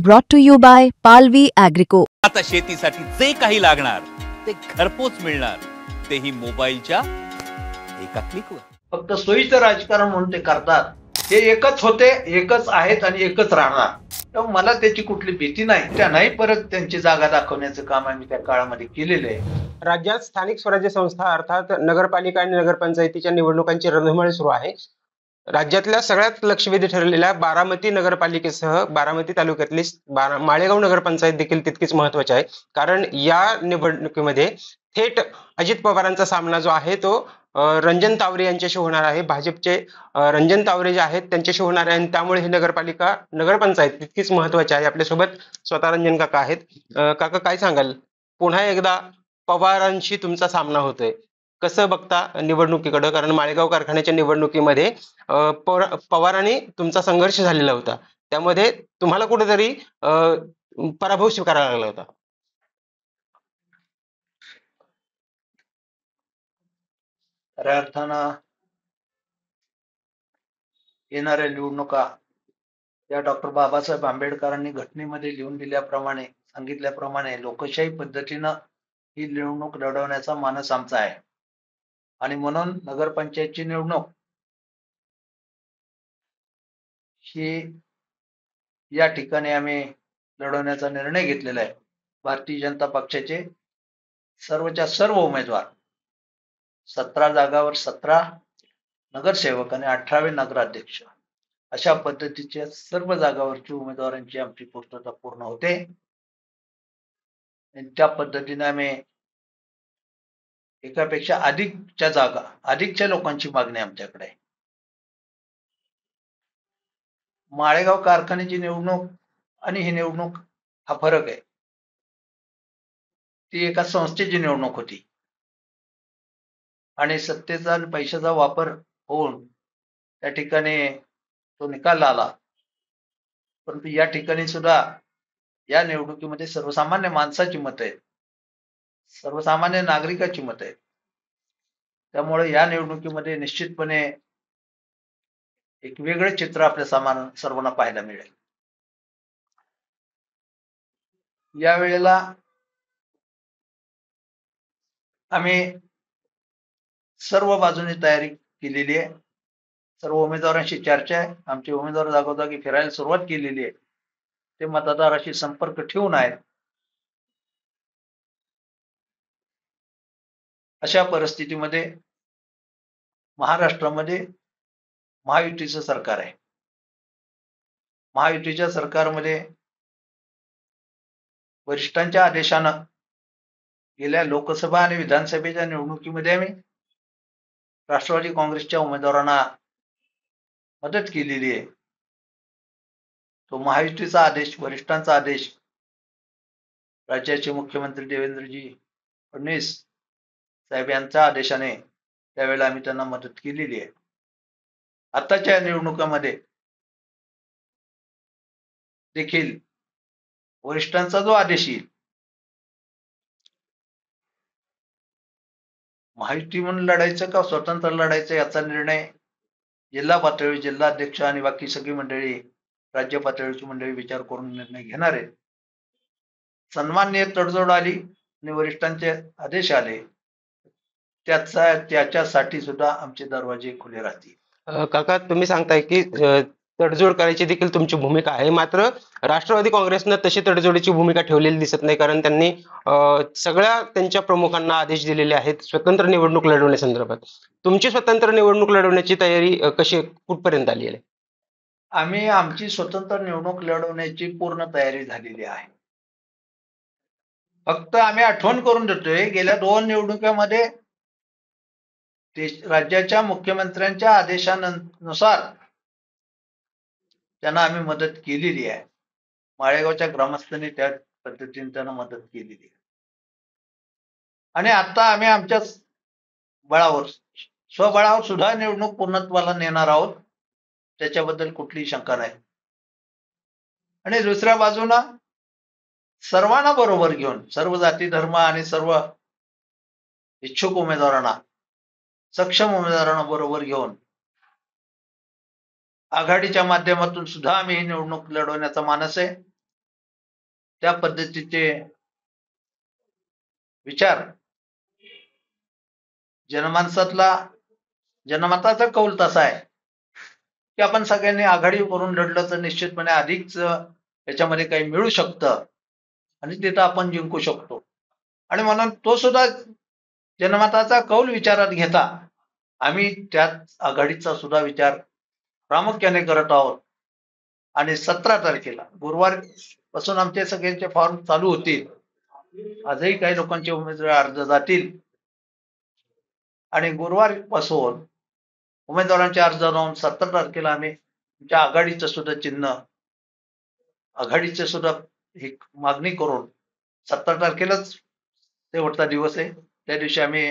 Brought to you by Palvi Agrico. आता शेतीसाठी जे काही लागणार ते घरपोच मिळणार, तेही मोबाईलच्या एका क्लिकवर. फक्त सोयीचं राजकारण म्हणून ते करतात. ते एकच होते, एकच आहेत आणि एकच राहणार. तर मला त्याची कुठली भीती नाही. त्या नाही परत त्यांची जागा दाखवण्याचं काम आम्ही त्या काळामध्ये केलेलं आहे. राज्यात स्थानिक स्वराज्य संस्था अर्थात नगरपालिका आणि नगरपंचायतीच्या निवडणुकांची रणधुमाळी सुरू आहे. राज्यातल्या सगळ्यात लक्षवेधी ठरलेल्या बारामती नगरपालिकेसह बारामती तालुक्यातली माळेगाव नगरपंचायत देखील तितकीच महत्वाची आहे. कारण या निवडणुकीमध्ये थेट अजित पवारांचा सामना जो आहे तो रंजन तावरे यांच्याशी होणार आहे. भाजपचे रंजन तावरे जे आहेत त्यांच्याशी होणार आहे आणि त्यामुळे ही नगरपंचायत तितकीच महत्वाची आहे. आपल्यासोबत स्वतः रंजन काका आहेत. काका, काय सांगाल? पुन्हा एकदा पवारांशी तुमचा सामना होतोय, कसं बघता निवडणुकीकडे? कारण माळेगाव कारखान्याच्या निवडणुकीमध्ये पवारांनी तुमचा संघर्ष झालेला होता, त्यामध्ये तुम्हाला कुठेतरी पराभव स्वीकारावा लागला होता. खऱ्या अर्थानं येणाऱ्या निवडणुका या डॉक्टर बाबासाहेब आंबेडकरांनी घटनेमध्ये लिहून दिल्याप्रमाणे, सांगितल्याप्रमाणे लोकशाही पद्धतीनं ही निवडणूक लढवण्याचा मानस आमचा आहे. आणि म्हणून नगरपंचायतची निवडणूक ही या ठिकाणी आम्ही लढवण्याचा निर्णय घेतलेला आहे. भारतीय जनता पक्षाचे सर्वच्या सर्व उमेदवार, 17 जागावर 17 नगरसेवक आणि 18 नगराध्यक्ष अशा पद्धतीच्या सर्व जागावरची उमेदवारांची आमची पूर्तता पूर्ण होते. आणि त्या पद्धतीने आम्ही एकापेक्षा अधिकच्या जागा, अधिकच्या लोकांची मागणी आमच्याकडे आहे. माळेगाव कारखान्याची निवडणूक आणि ही निवडणूक हा फरक आहे. ती एका संस्थेची निवडणूक होती आणि सत्तेचा आणि पैशाचा वापर होऊन त्या ठिकाणी तो निकाल आला. परंतु या ठिकाणी सुद्धा या निवडणुकीमध्ये सर्वसामान्य माणसाची मतं आहेत, सर्वसामान्य नागरिकाची मतं आहेत. त्यामुळे या निवडणुकीमध्ये निश्चितपणे एक वेगळे चित्र आपल्या सर्वांना पाहायला मिळेल. या वेळेला आम्ही सर्व बाजूने तयारी केलेली आहे. सर्व उमेदवारांशी चर्चा आहे. आमचे उमेदवार जागोजागी फिरायला सुरुवात केलेली आहे. ते मतदाराशी संपर्क ठेवून आहेत. अशा परिस्थितीमध्ये महाराष्ट्रामध्ये महायुतीचं सरकार आहे. महायुतीच्या सरकारमध्ये वरिष्ठांच्या आदेशानं गेल्या लोकसभा आणि विधानसभेच्या निवडणुकीमध्ये आम्ही राष्ट्रवादी काँग्रेसच्या उमेदवारांना मदत केलेली आहे. तो महायुतीचा आदेश, वरिष्ठांचा आदेश, राज्याचे मुख्यमंत्री देवेंद्रजी फडणवीस साहेब यांच्या आदेशाने त्यावेळेला आम्ही त्यांना मदत केलेली आहे. आताच्या निवडणुकीमध्ये देखील वरिष्ठांचा जो आदेश येईल, महायुती म्हणून लढायचं का स्वतंत्र लढायचं याचा निर्णय जिल्हा पातळीवर जिल्हाध्यक्ष आणि बाकी सगळी मंडळी, राज्य पातळीची मंडळी विचार करून निर्णय घेणार आहेत. सन्माननीय तडजोड आली आणि वरिष्ठांचे आदेश आले, त्याच्यासाठी सुद्धा आमचे दरवाजे खुले राहतील. काका, तुम्ही सांगताय की तडजोड करायची देखील तुमची भूमिका आहे, मात्र राष्ट्रवादी काँग्रेसनं तशी तडजोडीची भूमिका ठेवलेली दिसत नाही. कारण त्यांनी सगळ्या त्यांच्या प्रमुखांना आदेश दिलेले आहेत स्वतंत्र निवडणूक लढवण्यासंदर्भात. तुमची स्वतंत्र निवडणूक लढवण्याची तयारी कशी, कुठपर्यंत आली आहे? आम्ही आमची स्वतंत्र निवडणूक लढवण्याची पूर्ण तयारी झालेली आहे. फक्त आम्ही आठवण करून देतोय, गेल्या 2 निवडणुकीमध्ये राज्याच्या मुख्यमंत्र्यांच्या आदेशानुसार त्यांना आम्ही मदत केलेली आहे. माळेगावच्या ग्रामस्थांनी त्या पद्धतीने त्यांना मदत केलेली आहे. आणि आता आम्ही आमच्या बळावर, स्वबळावर सुद्धा निवडणूक पूर्णत्वाला नेणार आहोत, त्याच्याबद्दल कुठलीही शंका नाही. आणि दुसऱ्या बाजूला सर्वांना बरोबर घेऊन, सर्व जाती धर्म आणि सर्व इच्छुक उमेदवारांना, सक्षम उमेदवारांना बरोबर घेऊन आघाडीच्या माध्यमातून सुद्धा आम्ही ही निवडणूक लढवण्याचा मानस आहे. त्या पद्धतीचे विचार जनमताचा कौल तसा आहे की आपण सगळ्यांनी आघाडी करून लढलं तर निश्चितपणे अधिकच याच्यामध्ये काही मिळू शकतं आणि तिथं आपण जिंकू शकतो. आणि म्हणून तो सुद्धा जनमताचा कौल विचारात घेता आम्ही त्याच आघाडीचा सुद्धा विचार प्रामुख्याने करत आहोत. आणि 17 तारखेला गुरुवार पासून आमचे सगळ्यांचे फॉर्म चालू होतील. आजही काही लोकांचे उमेदवारी अर्ज जातील आणि गुरुवार पासून उमेदवारांचे अर्ज जाऊन 17 तारखेला आम्ही आमच्या आघाडीचं सुद्धा चिन्ह आघाडीचे सुद्धा ही मागणी करून 17 तारखेलाच शेवटचा दिवस आहे, त्या दिवशी आम्ही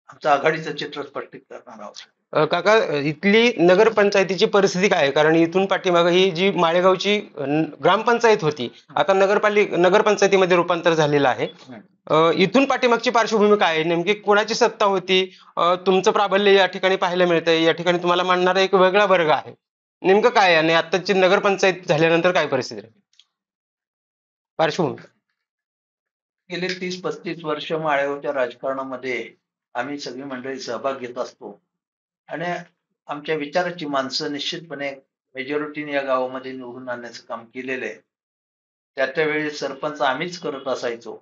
आमचं आघाडीचं चित्र स्पष्ट करणार आहोत. काका, इथली नगरपंचायतीची परिस्थिती काय आहे? कारण इथून पाठीमागे ही जी माळेगावची ग्रामपंचायत होती, आता नगरपंचायतीमध्ये रूपांतर झालेलं आहे. इथून पाठीमागची पार्श्वभूमी काय आहे? नेमकी कोणाची सत्ता होती? तुमचं प्राबल्य या ठिकाणी पाहायला मिळतंय, या ठिकाणी तुम्हाला मानणारा एक वेगळा वर्ग आहे. नेमकं काय आहे आणि आताची नगरपंचायत झाल्यानंतर काय परिस्थिती आहे? पार्श्वभूमी. गेले 30-35 वर्ष माळेगावच्या राजकारणामध्ये आम्ही सगळी मंडळी सहभाग घेत असतो आणि आमच्या विचाराची माणसं निश्चितपणे मेजॉरिटीने या गावामध्ये निवडून आणण्याचं काम केलेलं आहे. त्या वेळी सरपंच आम्हीच करत असायचो.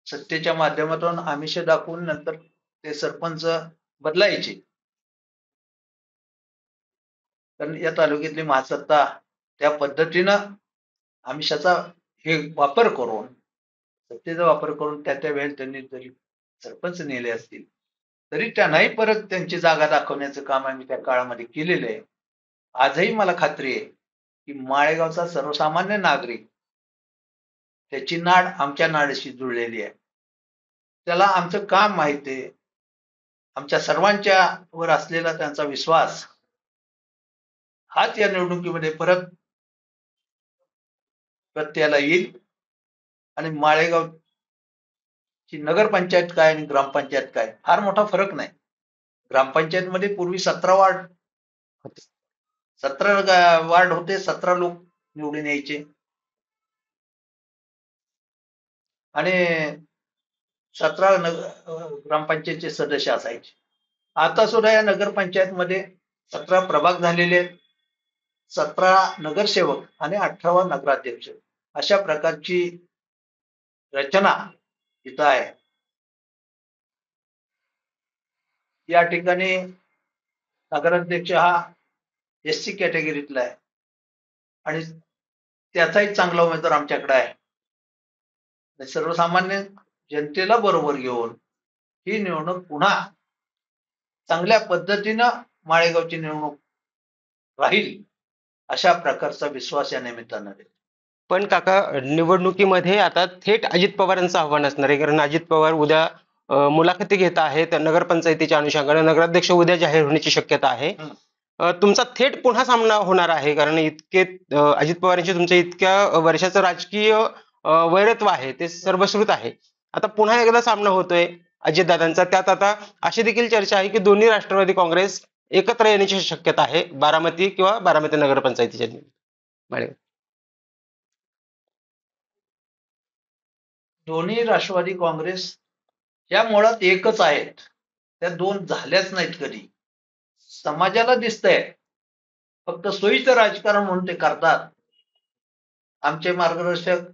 सत्तेच्या माध्यमातून आमिष दाखवून नंतर ते सरपंच बदलायचे, कारण या तालुक्यातली महासत्ता त्या पद्धतीनं आमिषाचा हे वापर करून सत्तेचा वापर करून त्या वेळेला त्यांनी जरी सरपंच नेले असतील तरी त्यांनाही परत त्यांची जागा दाखवण्याचं काम आम्ही त्या काळामध्ये केलेलं आहे. आजही मला खात्री आहे की माळेगावचा सर्वसामान्य नागरिक त्याची नाड आमच्या नाडीशी जुळलेली आहे. त्याला आमचं काम माहिती आहे. आमच्या सर्वांच्या वर असलेला त्यांचा विश्वास हाच या निवडणुकीमध्ये परत प्रत्ययाला येईल आणि माळेगावची नगरपंचायत काय आणि ग्रामपंचायत काय फार मोठा फरक नाही. ग्रामपंचायतमध्ये पूर्वी 17 वार्ड होते, 17 लोक निवडून यायचे आणि 17 ग्रामपंचायतचे सदस्य असायचे. आता सुद्धा या नगरपंचायतमध्ये 17 प्रभाग झालेले आहेत, 17 नगरसेवक आणि 18 नगराध्यक्ष अशा प्रकारची रचना इथं आहे. या ठिकाणी नगराध्यक्ष हा SC कॅटेगरीतला आहे आणि त्याचाही चांगला उमेदवार आमच्याकडे आहे. सर्वसामान्य जनतेला बरोबर घेऊन ही निवडणूक पुन्हा चांगल्या पद्धतीनं माळेगावची निवडणूक राहील अशा प्रकारचा विश्वास या निमित्तानं आहे. पण काका, निवडणुकीमध्ये आता थेट अजित पवारांचं आव्हान असणार आहे, कारण अजित पवार उद्या मुलाखती घेत आहेत नगरपंचायतीच्या अनुषंगाने. नगराध्यक्ष उद्या जाहीर होण्याची शक्यता आहे. तुमचा थेट पुन्हा सामना होणार आहे, कारण इतके अजित पवारांचे तुमच्या इतक्या वर्षाचं राजकीय वैरत्व आहे ते सर्वश्रुत आहे. आता पुन्हा एकदा सामना होतोय अजितदादांचा. त्यात आता अशी देखील चर्चा आहे की दोन्ही राष्ट्रवादी काँग्रेस एकत्र येण्याची शक्यता आहे बारामती किंवा बारामती नगरपंचायतीच्या माळेगाव. दोन्ही राष्ट्रवादी काँग्रेस या मुळात एकच आहेत, त्या दोन झाल्याच नाहीत कधी. समाजाला दिसतंय फक्त सोयीचं राजकारण म्हणून ते करतात. आमचे मार्गदर्शक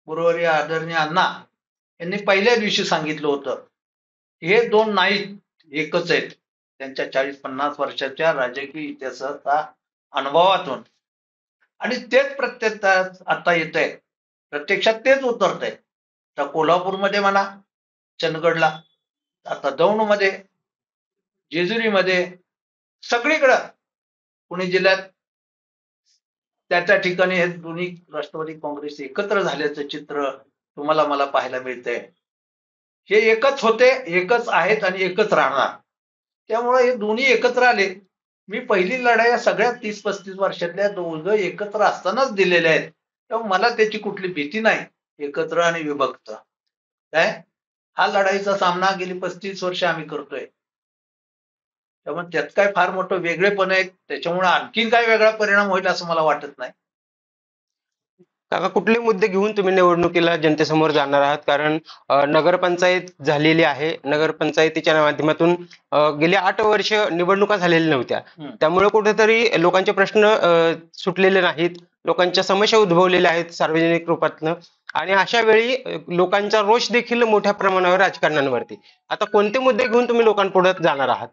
गुरुवारी आदरणीय अण्णा यांनी पहिल्या दिवशी सांगितलं होतं हे दोन नाहीत, एकच आहेत. त्यांच्या 40-50 वर्षाच्या राजकीय इतिहासाचा अनुभवातून आणि तेच प्रत्यक्षात आता येत आहे, प्रत्यक्षात तेच उतरत आहे. आता कोल्हापूरमध्ये म्हणा, चंदगडला, आता दौंडमध्ये, जेजुरीमध्ये, सगळीकडं पुणे जिल्ह्यात त्या ठिकाणी हे दोन्ही राष्ट्रवादी काँग्रेस एकत्र झाल्याचं चित्र तुम्हाला मला पाहायला मिळतंय. हे एकच होते, एकच आहेत आणि एकच राहणार. त्यामुळे हे दोन्ही एकत्र आले. मी पहिली लढाई सगळ्या 30-35 वर्षातल्या दोघं एकत्र असतानाच दिलेल्या आहेत, त्यामुळे मला त्याची कुठली भीती नाही. एकत्र आणि विभक्त काय हा लढाईचा सामना गेली 35 वर्ष आम्ही करतोय. त्यामुळे त्यात काय फार मोठं वेगळेपण आहे, त्याच्यामुळे आणखीन काय वेगळा परिणाम होईल असं मला वाटत नाही. काका, कुठले मुद्दे घेऊन तुम्ही निवडणुकीला जनतेसमोर जाणार आहात? कारण नगरपंचायत झालेली आहे. नगरपंचायतीच्या माध्यमातून गेली 8 वर्ष निवडणुका झालेल्या नव्हत्या. त्यामुळे कुठेतरी लोकांचे प्रश्न सुटलेले नाहीत, लोकांच्या समस्या उद्भवलेल्या आहेत सार्वजनिक रूपातनं. आणि अशा वेळी लोकांचा रोष देखील मोठ्या प्रमाणावर राजकारण्यांवरती. आता कोणते मुद्दे घेऊन तुम्ही लोकांपुढे जाणार आहात?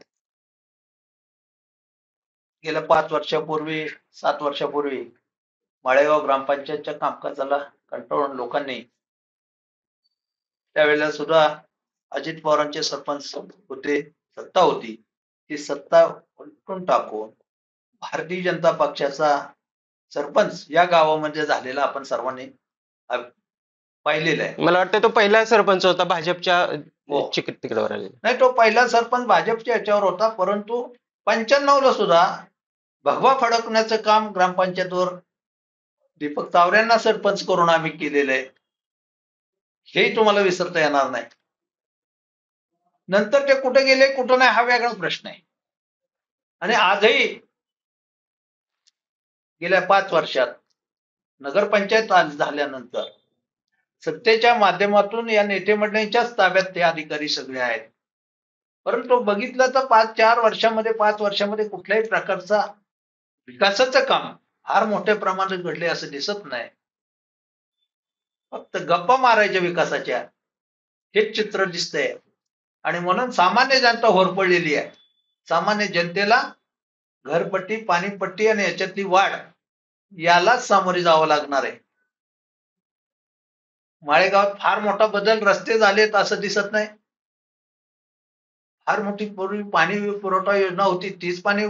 गेल्या 5 वर्षापूर्वी 7 वर्षापूर्वी माळेगाव ग्रामपंचायतच्या कामकाजाला कंटाळून लोकांनी त्यावेळेला सुद्धा अजित पवारांचे सरपंच होते, सत्ता होती, ती सत्ता उलटून टाकून भारतीय जनता पक्षाचा सरपंच या गावामध्ये झालेला आपण सर्वांनी पाहिलेला आहे. मला वाटतं तो पहिला सरपंच होता भाजपच्या हो. तिकडावर आलेला. नाही, तो पहिला सरपंच भाजपच्या याच्यावर होता, परंतु 95 ला सुद्धा भगवा फडकण्याचं काम ग्रामपंचायतवर दीपक तावरेंना सरपंच करून आम्ही केलेलं आहे, हेही तुम्हाला विसरता येणार नाही. नंतर ते कुठे गेले कुठं नाही हा वेगळा प्रश्न आहे. आणि आजही गेल्या 5 वर्षात नगरपंचायत झाल्यानंतर सत्तेच्या माध्यमातून या नेते मंडळींच्याच ताब्यात ते अधिकारी सगळे आहेत. परंतु बघितलं तर 4 वर्षामध्ये 5 वर्षामध्ये कुठल्याही प्रकारचा विकासाचं काम फार मोठ्या प्रमाणात घडले असं दिसत नाही. फक्त गप्पा मारायच्या विकासाच्या हेच चित्र दिसतंय. आणि म्हणून सामान्य जनता होरपळलेली आहे. सामान्य जनतेला घरपट्टी, पाणीपट्टी आणि याच्यातली वाढ यालाच सामोरे जावं लागणार आहे. माळेगावात फार मोठा बदल, रस्ते झालेत असं दिसत नाही. फार मोठी पूर्वी पाणी पुरवठा योजना होती, तीच पाणी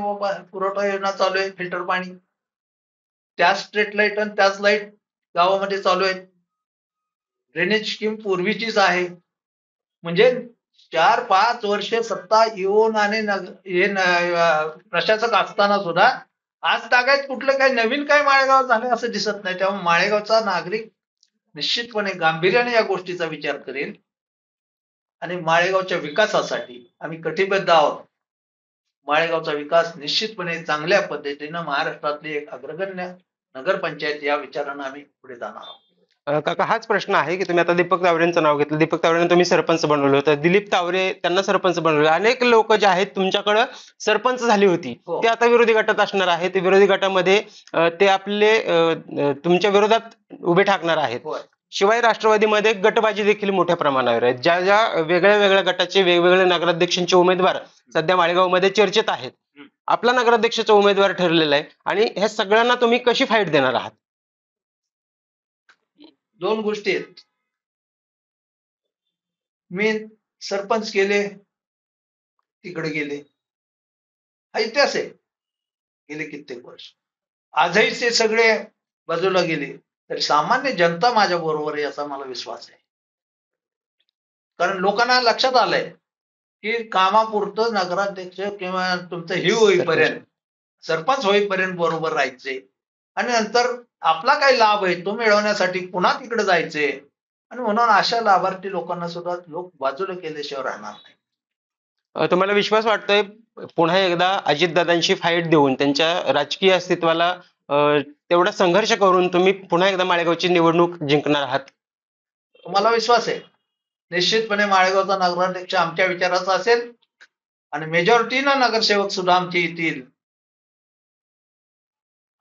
पुरवठा योजना चालू आहे, फिल्टर पाणी. त्याच स्ट्रीट लाईट आणि त्याच लाईट गावामध्ये चालू आहेत. ड्रेनेज स्कीम पूर्वीचीच आहे. म्हणजे 4-5 वर्ष सत्ता येऊन आणि प्रशासक असताना सुद्धा आज तागायत कुठलं काही नवीन काय माळेगाव झालं असं दिसत नाही. त्यामुळे माळेगावचा नागरिक निश्चितपणे गांभीर्याने या गोष्टीचा विचार करेल आणि माळेगावच्या विकासासाठी आम्ही कटिबद्ध आहोत. माळेगावचा विकास निश्चितपणे चांगल्या पद्धतीनं महाराष्ट्रातली एक अग्रगण्य नगरपंचायत या विचारानं आम्ही पुढे जाणार आहोत. काका, हाच प्रश्न आहे की तुम्ही आता दीपक तावरेंचं नाव घेतलं. दीपक तावरेंना तुम्ही सरपंच बनवलं होतं, दिलीप तावरे त्यांना सरपंच बनवलं. अनेक लोक जे आहेत तुमच्याकडे सरपंच झाली होती, हो. ते आता विरोधी गटात असणार आहेत. ते विरोधी गटामध्ये ते आपले तुमच्या विरोधात उभे ठाकणार आहेत. होय. शिवाय राष्ट्रवादीमध्ये गटबाजी देखील मोठ्या प्रमाणावर आहेत. ज्या ज्या वेगळ्या वेगळ्या गटाचे वेगवेगळे नगराध्यक्षांचे उमेदवार सध्या माळेगावमध्ये चर्चेत आहेत, आपला नगराध्यक्षाचा उमेदवार ठरलेला आहे. आणि ह्या सगळ्यांना तुम्ही कशी फाईट देणार आहात? 2 गोष्टी आहेत. मी सरपंच केले, तिकडे गेले, हा इतिहास आहे. गेले कित्येक वर्ष आजही ते सगळे बाजूला गेले तर सामान्य जनता माझ्या बरोबर आहे याचा मला विश्वास आहे. कारण लोकांना लक्षात आलंय की कामापुरतं नगराध्यक्ष किंवा तुमचं हे होईपर्यंत, सरपंच होईपर्यंत बरोबर राहायचे आणि नंतर आपला काही लाभ आहे तो मिळवण्यासाठी पुन्हा तिकडे जायचे. आणि म्हणून अशा लाभार्थी लोकांना सुद्धा लोक बाजूला केल्याशिवाय राहणार नाही. तुम्हाला विश्वास वाटतोय पुन्हा एकदा अजितदादांशी फाईट देऊन त्यांच्या राजकीय अस्तित्वाला तेवढा संघर्ष करून तुम्ही पुन्हा एकदा माळेगावची निवडणूक जिंकणार आहात? मला विश्वास आहे निश्चितपणे माळेगावचा नगराध्यक्ष आमच्या विचाराचा असेल आणि मेजॉरिटीनं नगरसेवक सुद्धा आमचे येतील.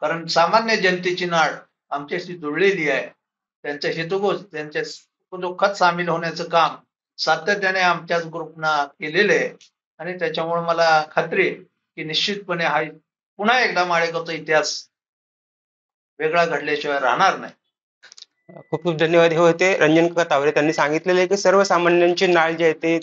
कारण सामान्य जनतेची नाळ आमच्याशी जुळलेली आहे. त्यांच्या हेतुगोज त्यांच्या दुःखात सामील होण्याचं काम सातत्याने आमच्याच ग्रुपना केलेलं आहे. आणि त्याच्यामुळे मला खात्री आहे की निश्चितपणे हा पुन्हा एकदा माळेगावचा इतिहास वेगळा घडल्याशिवाय राहणार नाही. खूप खूप धन्यवाद. हे होते रंजन काका तावरे. त्यांनी सांगितलेले आहे की सर्वसामान्यांची नाळ जी आहे ते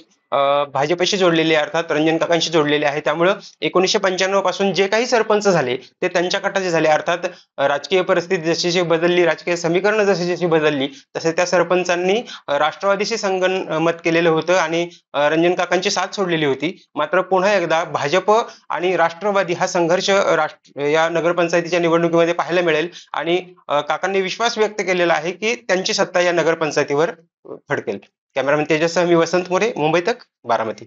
भाजपशी जोडलेली आहे, अर्थात रंजन काकांशी जोडलेले आहे. त्यामुळं 1995 पासून जे काही सरपंच झाले ते त्यांच्या गटाचे झाले. अर्थात राजकीय परिस्थिती जशी जशी बदलली, राजकीय समीकरणं जशी जशी बदलली तसे त्या सरपंचांनी राष्ट्रवादीशी संगनमत केलेलं होतं आणि रंजन काकांची साथ सोडलेली होती. मात्र पुन्हा एकदा भाजप आणि राष्ट्रवादी हा संघर्ष या नगरपंचायतीच्या निवडणुकीमध्ये पाहायला मिळेल आणि काकांनी विश्वास व्यक्त केलेला आहे की त्यांची सत्ता या नगरपंचायतीवर फडकेल. कॅमेरामॅन तेजससह मी वसंत मोरे, मुंबई तक, बारामती.